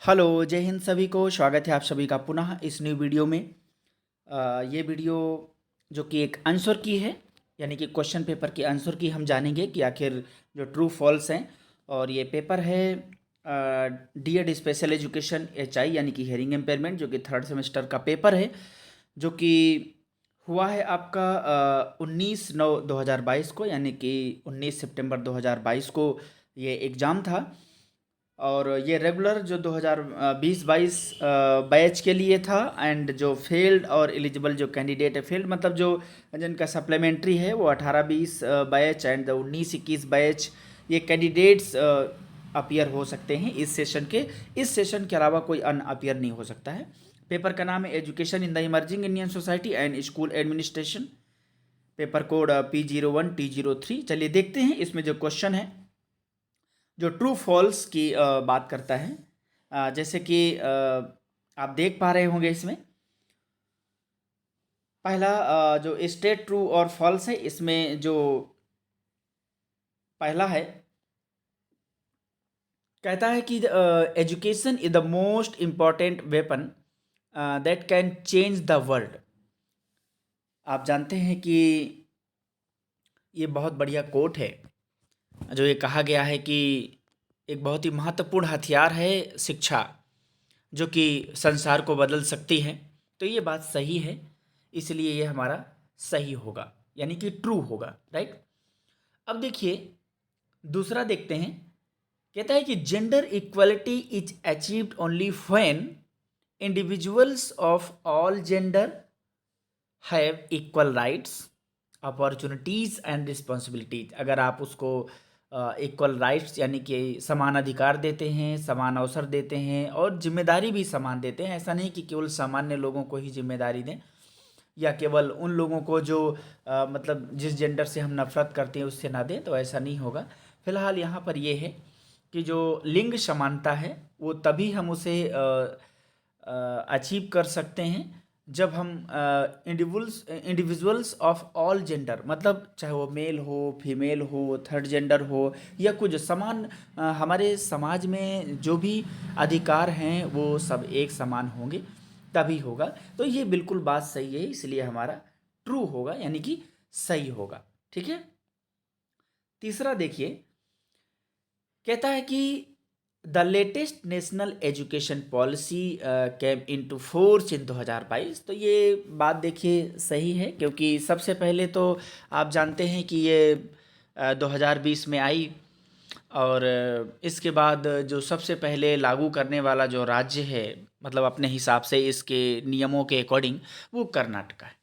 Hello, जय हिंद सभी को। स्वागत है आप सभी का पुनः इस न्यू वीडियो में। ये वीडियो जो कि एक आंसर की है, यानी कि क्वेश्चन पेपर के आंसर की हम जानेंगे कि आखिर जो ट्रू फॉल्स हैं। और ये पेपर है डीएड स्पेशल एजुकेशन HI यानी कि हेयरिंग एम्पेयरमेंट, जो कि थर्ड सेमेस्टर का पेपर है, जो कि हुआ है आपका 19/9/2022 को, यानी कि 19 सितंबर 2022 को ये एग्ज़ाम था। और ये रेगुलर जो 2020-22 बैच के लिए था। एंड जो फेल्ड और एलिजिबल जो कैंडिडेट है, फेल्ड मतलब जो जिनका सप्लीमेंट्री है, वो 18-20 बैच एंड 19-21 बैच ये कैंडिडेट्स अपीयर हो सकते हैं इस सेशन के। इस सेशन के अलावा कोई अन अपीयर नहीं हो सकता है। पेपर का नाम है education in the emerging Indian society and school administration. Paper code P01T03। चलिए देखते हैं इसमें जो क्वेश्चन है, जो ट्रू फॉल्स की बात करता है। जैसे कि आप देख पा रहे होंगे इसमें पहला जो स्टेट ट्रू और फॉल्स है, इसमें जो पहला है, कहता है कि education is the most important weapon that can change the world. आप जानते हैं कि ये बहुत बढ़िया कोट है, जो ये कहा गया है कि एक बहुत ही महत्वपूर्ण हथियार है शिक्षा, जो कि संसार को बदल सकती है। तो ये बात सही है, इसलिए ये हमारा सही होगा, यानी कि ट्रू होगा, राइट। अब देखिए दूसरा देखते हैं। कहता है कि gender equality is achieved only when individuals of all gender have equal rights, opportunities and responsibilities. अगर आप उसको इक्वल राइट्स यानी कि समान अधिकार देते हैं, समान अवसर देते हैं और जिम्मेदारी भी समान देते हैं। ऐसा नहीं कि केवल सामान्य लोगों को ही जिम्मेदारी दें, या केवल उन लोगों को जो मतलब जिस जेंडर से हम नफरत करते हैं उससे ना दें, तो ऐसा नहीं होगा। फिलहाल यहाँ पर ये है कि जो लिंग समानता है वो तभी हम उसे अचीव कर सकते हैं जब हम इंडिविजुअल्स ऑफ ऑल जेंडर, मतलब चाहे वो मेल हो, फीमेल हो, थर्ड जेंडर हो, या कुछ समान हमारे समाज में जो भी अधिकार हैं वो सब एक समान होंगे, तभी होगा। तो ये बिल्कुल बात सही है, इसलिए हमारा ट्रू होगा, यानी कि सही होगा। ठीक है। तीसरा देखिए, कहता है कि the latest national education policy came into force in 2022। तो ये बात देखिए सही है, क्योंकि सबसे पहले तो आप जानते हैं कि ये 2020 में आई। और इसके बाद जो सबसे पहले लागू करने वाला जो राज्य है, मतलब अपने हिसाब से इसके नियमों के अकॉर्डिंग, वो कर्नाटक है।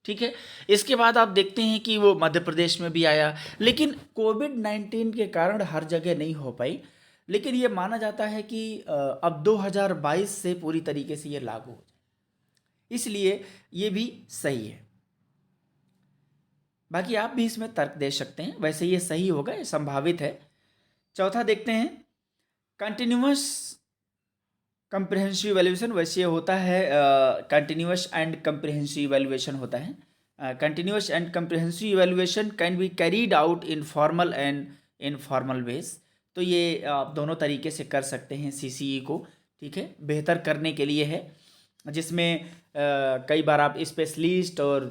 ठीक है। इसके बाद आप देखते हैं कि वो मध्य प्रदेश में भी आया, लेकिन कोविड-19 के कारण हर जगह नहीं हो पाई। लेकिन ये माना जाता है कि अब 2022 से पूरी तरीके से ये लागू हो जाए, इसलिए ये भी सही है। बाकी आप भी इसमें तर्क दे सकते हैं, वैसे ये सही होगा, ये संभावित है। चौथा देखते हैं, कंटिन्यूअस कंप्रिहेंसिव इवैल्यूएशन। वैसे ये होता है कंटिन्यूअस एंड कंप्रिहेंसिव इवैल्यूएशन होता है। Continuous and comprehensive evaluation can be carried out in formal and informal ways. तो ये आप दोनों तरीके से कर सकते हैं CCE को, ठीक है, बेहतर करने के लिए है, जिसमें कई बार आप स्पेशलिस्ट और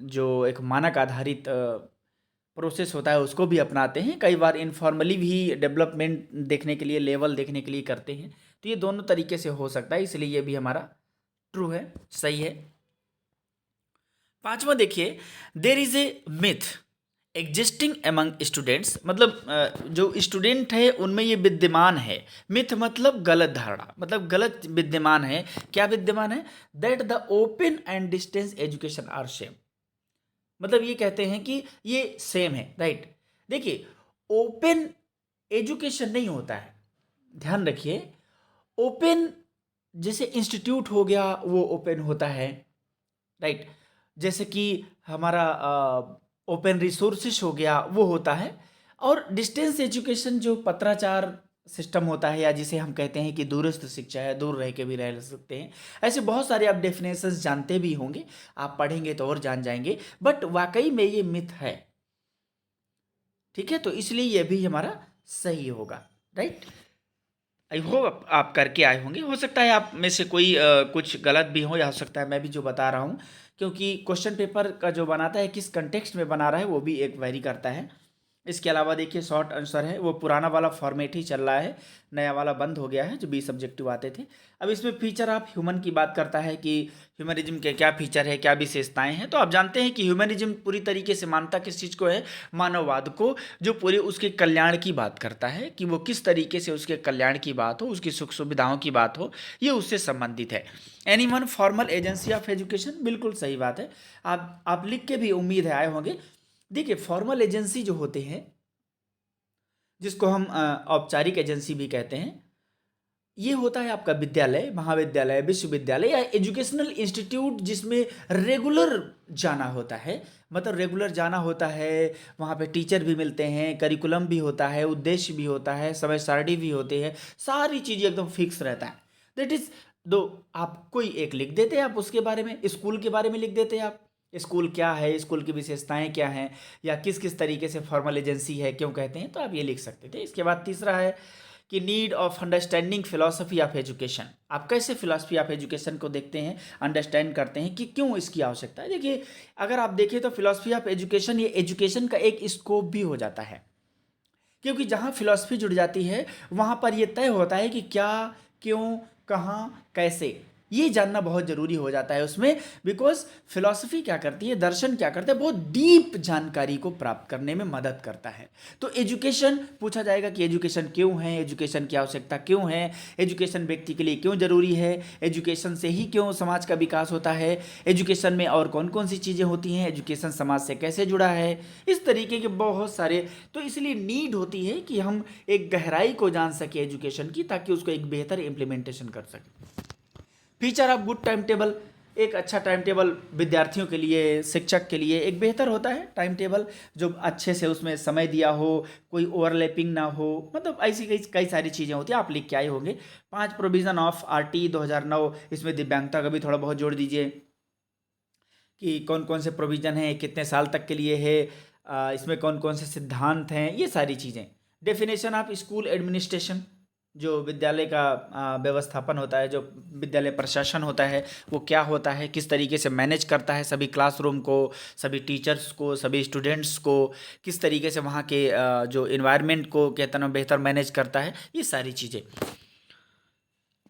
जो एक मानक आधारित प्रोसेस होता है उसको भी अपनाते हैं। कई बार इनफॉर्मली भी डेवलपमेंट देखने के लिए, लेवल देखने के लिए करते हैं। तो ये दोनों तरीके से हो सकता है, इसलिए ये भी हमारा ट्रू है, सही है। पांचवा देखिए, there is a myth existing among students. मतलब जो स्टूडेंट है उनमें ये विद्यमान है। मिथ मतलब गलत धारणा, मतलब गलत विद्यमान है। क्या विद्यमान है? That the open and distance education are same. मतलब ये कहते हैं कि ये सेम है, राइट। देखिए, ओपन एजुकेशन नहीं होता है, ध्यान रखिए। ओपन जैसे इंस्टीट्यूट हो गया वो ओपन होता है, राइट। जैसे कि हमारा ओपन रिसोर्सेस हो गया वो होता है। और डिस्टेंस एजुकेशन जो पत्राचार सिस्टम होता है, या जिसे हम कहते हैं कि दूरस्थ शिक्षा है, दूर रह के भी रह सकते हैं। ऐसे बहुत सारे आप डेफिनेशंस जानते भी होंगे, आप पढ़ेंगे तो और जान जाएंगे, बट वाकई में ये मिथ है। ठीक है, तो इसलिए ये भी हमारा सही होगा, राइट। आई होप आप करके आए होंगे। हो सकता है आप में से कोई कुछ गलत भी हो, या हो सकता है मैं भी जो बता रहा हूँ, क्योंकि क्वेश्चन पेपर का जो बनाता है किस कंटेक्स्ट में बना रहा है वो भी एक वैरी करता है। इसके अलावा देखिए शॉर्ट आंसर है, वो पुराना वाला फॉर्मेट ही चल रहा है, नया वाला बंद हो गया है जो 20 सब्जेक्टिव आते थे। अब इसमें फीचर आप ह्यूमन की बात करता है कि ह्यूमनिज्म के क्या फीचर है, क्या विशेषताएं हैं। तो आप जानते हैं कि ह्यूमनिज्म पूरी तरीके से मानता किस चीज़ को है, मानववाद को, जो पूरे उसके कल्याण की बात करता है कि वो किस तरीके से उसके कल्याण की बात हो, उसकी सुख सुविधाओं की बात हो, ये उससे संबंधित है। Any one formal agency of education, बिल्कुल सही बात है। आप लिख के भी उम्मीद है आए होंगे। देखिए फॉर्मल एजेंसी जो होते हैं, जिसको हम औपचारिक एजेंसी भी कहते हैं, ये होता है आपका विद्यालय, महाविद्यालय, विश्वविद्यालय या एजुकेशनल इंस्टीट्यूट जिसमें रेगुलर जाना होता है। मतलब रेगुलर जाना होता है, वहाँ पे टीचर भी मिलते हैं, करिकुलम भी होता है, उद्देश्य भी होता है, समय सारणी भी होती है, सारी चीज़ें एकदम फिक्स रहता है। दैट इज दो, आप कोई एक लिख देते हैं, आप उसके बारे में, स्कूल के बारे में लिख देते हैं आप, स्कूल क्या है, स्कूल की विशेषताएं क्या हैं, या किस किस तरीके से फॉर्मल एजेंसी है, क्यों कहते हैं, तो आप ये लिख सकते थे। इसके बाद तीसरा है कि need of understanding philosophy of education. आप कैसे फिलॉसफी ऑफ एजुकेशन को देखते हैं, अंडरस्टैंड करते हैं कि क्यों इसकी आवश्यकता है। देखिए अगर आप देखें तो फिलॉसफी ऑफ एजुकेशन ये एजुकेशन का एक स्कोप भी हो जाता है, क्योंकि जहाँ फिलॉसफी जुड़ जाती है वहाँ पर ये तय होता है कि क्या, क्यों, कहाँ, कैसे, ये जानना बहुत ज़रूरी हो जाता है उसमें। बिकॉज फिलॉसफी क्या करती है, दर्शन क्या करता है, बहुत डीप जानकारी को प्राप्त करने में मदद करता है। तो एजुकेशन पूछा जाएगा कि एजुकेशन क्यों है, एजुकेशन की आवश्यकता क्यों है, एजुकेशन व्यक्ति के लिए क्यों ज़रूरी है, एजुकेशन से ही क्यों समाज का विकास होता है, एजुकेशन में और कौन कौन सी चीज़ें होती हैं, एजुकेशन समाज से कैसे जुड़ा है, इस तरीके के बहुत सारे। तो इसलिए नीड होती है कि हम एक गहराई को जान सके एजुकेशन की, ताकि उसको एक बेहतर इम्प्लीमेंटेशन कर सकें। Feature of good time table, एक अच्छा टाइम टेबल विद्यार्थियों के लिए, शिक्षक के लिए एक बेहतर होता है टाइम टेबल, जो अच्छे से उसमें समय दिया हो, कोई ओवरलैपिंग ना हो, मतलब ऐसी कई कई सारी चीज़ें होती हैं, आप लिख के आए होंगे। 5 प्रोविज़न ऑफ आरटी 2009, इसमें दिव्यांगता का भी थोड़ा बहुत जोड़ दीजिए कि कौन कौन से प्रोविज़न हैं, कितने साल तक के लिए है, इसमें कौन कौन से सिद्धांत हैं, ये सारी चीज़ें। डेफिनेशन ऑफ स्कूल एडमिनिस्ट्रेशन, जो विद्यालय का व्यवस्थापन होता है, जो विद्यालय प्रशासन होता है, वो क्या होता है, किस तरीके से मैनेज करता है सभी क्लासरूम को, सभी टीचर्स को, सभी स्टूडेंट्स को, किस तरीके से वहाँ के जो इन्वायरमेंट को कितना बेहतर मैनेज करता है, ये सारी चीज़ें।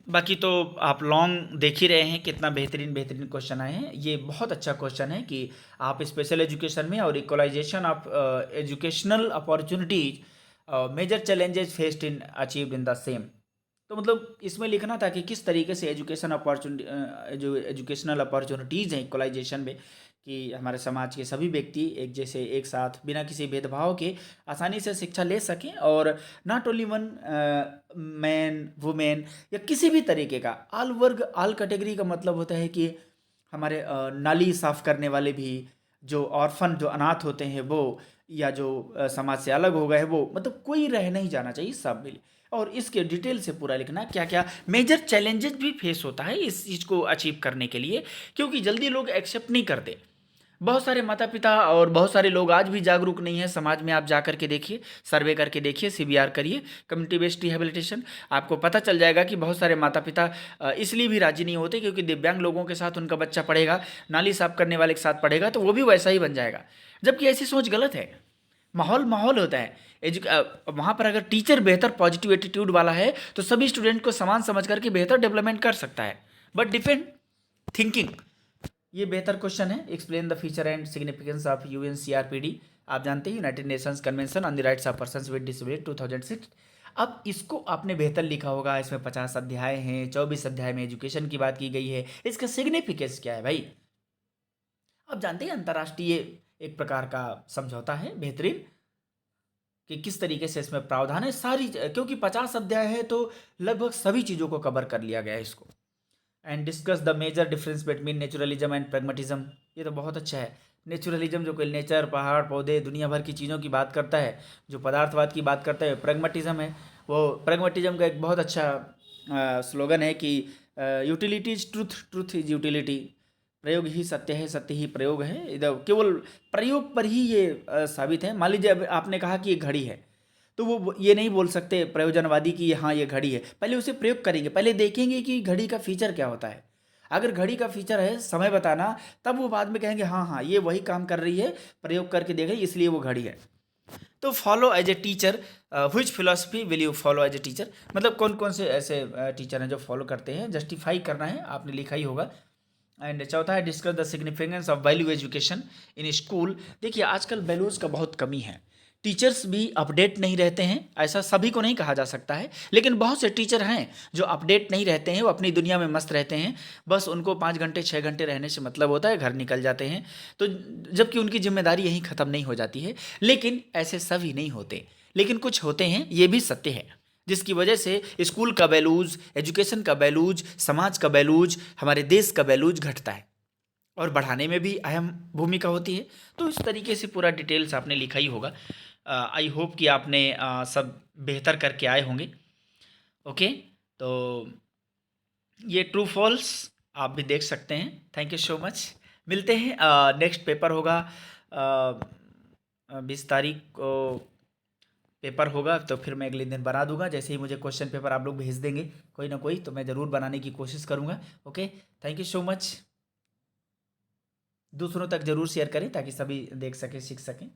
बाकी तो आप लॉन्ग देख ही रहे हैं कितना बेहतरीन बेहतरीन क्वेश्चन आए हैं। ये बहुत अच्छा क्वेश्चन है कि आप स्पेशल एजुकेशन में और equalisation of educational opportunities, major challenges faced in achieved in the same. तो मतलब इसमें लिखना था कि किस तरीके से एजुकेशन अपॉर्चुनिटी, जो एजुकेशनल अपॉर्चुनिटीज़ हैं इक्वलाइजेशन में, कि हमारे समाज के सभी व्यक्ति एक जैसे एक साथ बिना किसी भेदभाव के आसानी से शिक्षा ले सकें, और not only one man women या किसी भी तरीके का, आल वर्ग आल कैटेगरी का मतलब होता है कि हमारे नाली साफ करने वाले भी, जो ऑर्फन जो अनाथ होते हैं वो, या जो समाज से अलग हो गए हैं वो, मतलब कोई रह नहीं जाना चाहिए, सब मिले। और इसके डिटेल से पूरा लिखना क्या क्या मेजर चैलेंजेस भी फेस होता है इस चीज़ को अचीव करने के लिए, क्योंकि जल्दी लोग एक्सेप्ट नहीं करते। बहुत सारे माता पिता और बहुत सारे लोग आज भी जागरूक नहीं है समाज में। आप जा करके देखिए, सर्वे करके देखिए, सीबीआर करिए, कम्युनिटी बेस्ड रिहेबिलिटेशन, आपको पता चल जाएगा कि बहुत सारे माता पिता इसलिए भी राजी नहीं होते क्योंकि दिव्यांग लोगों के साथ उनका बच्चा पढ़ेगा, नाली साफ करने वाले के साथ पढ़ेगा तो वो भी वैसा ही बन जाएगा, जबकि ऐसी सोच गलत है। माहौल माहौल होता है। वहाँ पर अगर टीचर बेहतर पॉजिटिव एटीट्यूड वाला है तो सभी स्टूडेंट को समान समझ करके बेहतर डेवलपमेंट कर सकता है, बट डिपेंड थिंकिंग। ये बेहतर क्वेश्चन है। Explain the feature and significance of UNCRPD. आप जानते हैं United Nations convention on the rights of persons with disability 2006। अब इसको आपने बेहतर लिखा होगा, इसमें 50 अध्याय हैं, 24 अध्याय में एजुकेशन की बात की गई है, इसका सिग्निफिकेंस क्या है भाई। आप जानते हैं अंतर्राष्ट्रीय एक प्रकार का समझौता है बेहतरीन, कि किस तरीके से इसमें प्रावधान है सारी, क्योंकि 50 अध्याय है तो लगभग सभी चीज़ों को कवर कर लिया गया है इसको। And discuss the major difference between naturalism and pragmatism. ये तो बहुत अच्छा है। नेचुरलिज्म जो कि नेचर, पहाड़, पौधे, दुनिया भर की चीज़ों की बात करता है, जो पदार्थवाद की बात करता है प्रैग्मेटिज्म है। वो प्रैग्मेटिज्म का एक बहुत अच्छा स्लोगन है कि utility is truth, truth is utility. प्रयोग ही सत्य है, सत्य ही प्रयोग है। इधर केवल प्रयोग पर ही ये साबित है। मान लीजिए अब आपने कहा कि ये घड़ी है, तो वो ये नहीं बोल सकते प्रयोजनवादी कि हाँ ये घड़ी है, पहले उसे प्रयोग करेंगे, पहले देखेंगे कि घड़ी का फीचर क्या होता है। अगर घड़ी का फीचर है समय बताना, तब वो बाद में कहेंगे हाँ हाँ ये वही काम कर रही है, प्रयोग करके देखें इसलिए वो घड़ी है। तो follow as a teacher, which philosophy will you follow as a teacher, मतलब कौन कौन से ऐसे टीचर हैं जो फॉलो करते हैं, जस्टिफाई करना है, आपने लिखा ही होगा। एंड चौथा है discuss the significance of value education in school. देखिए आजकल वैल्यूज़ का बहुत कमी है, टीचर्स भी अपडेट नहीं रहते हैं, ऐसा सभी को नहीं कहा जा सकता है, लेकिन बहुत से टीचर हैं जो अपडेट नहीं रहते हैं, वो अपनी दुनिया में मस्त रहते हैं, बस उनको 5 घंटे 6 घंटे रहने से मतलब होता है, घर निकल जाते हैं। तो जबकि उनकी जिम्मेदारी यहीं ख़त्म नहीं हो जाती है, लेकिन ऐसे सभी नहीं होते, लेकिन कुछ होते हैं, ये भी सत्य है, जिसकी वजह से स्कूल का वैल्यूज़, एजुकेशन का वैल्यूज़, समाज का वैल्यूज़, हमारे देश का वैल्यूज़ घटता है और बढ़ाने में भी अहम भूमिका होती है। तो इस तरीके से पूरा डिटेल्स आपने लिखा ही होगा। आई होप कि आपने सब बेहतर करके आए होंगे। ओके, तो ये ट्रू फॉल्स आप भी देख सकते हैं। Thank you so much. मिलते हैं, नेक्स्ट पेपर होगा 20 तारीख को पेपर होगा, तो फिर मैं अगले दिन बना दूंगा। जैसे ही मुझे क्वेश्चन पेपर आप लोग भेज देंगे कोई ना कोई, तो मैं ज़रूर बनाने की कोशिश करूँगा। Okay, thank you so much. दूसरों तक ज़रूर शेयर करें ताकि सभी देख सकें, सीख सकें।